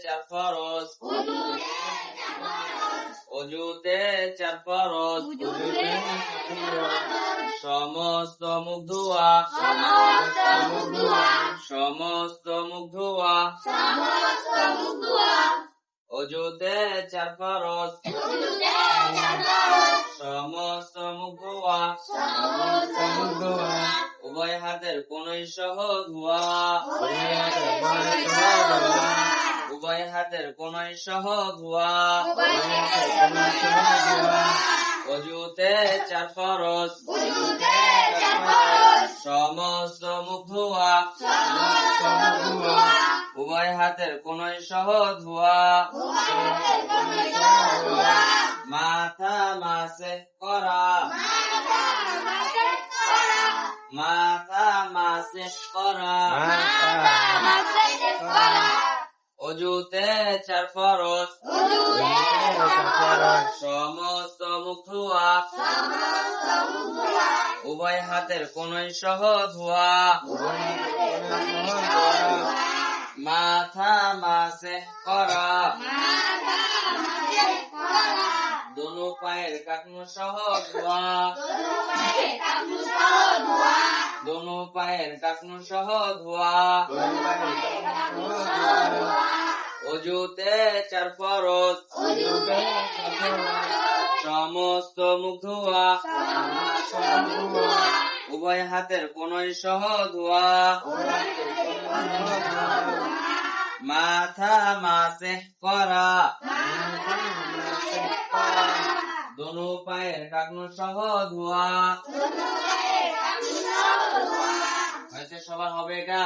চার ফরজ অজুতে চার ফরজ সমস্ত মুখ ধোয়া সমস্ত মুখ ধোয়া অজুতে চার ফরজ সমস্ত মুখ ধোয়া উভয় হাতের কোনই সহ ধোয়া উভয় হাতের কোনই সহ ধোয়া অজুতে চার ফরজ সমস্ত মুখ ধোয়া উভয় হাতের কোনই সহ ধোয়া মাথা মাসে করা মাথা মাসে করা অজুতে চার ফরজ সমস্ত মুখ ধোয়া উভয় হাতের কোনই সহ ধোয়া মাথা মাসে করা দোনো পায়ের কাকনু সহ ধোয়া দোনো পায়ের কাকনু সহ ধোয়া অজুতে চার ফরজ সমস্ত মুখ ধোয়া উভয় হাতের কোনই সহ ধোয়া মাথা মাসে করা দোনো পায়ের কাকনু সহ ধোয়া হয়েছে সবার হবে এটা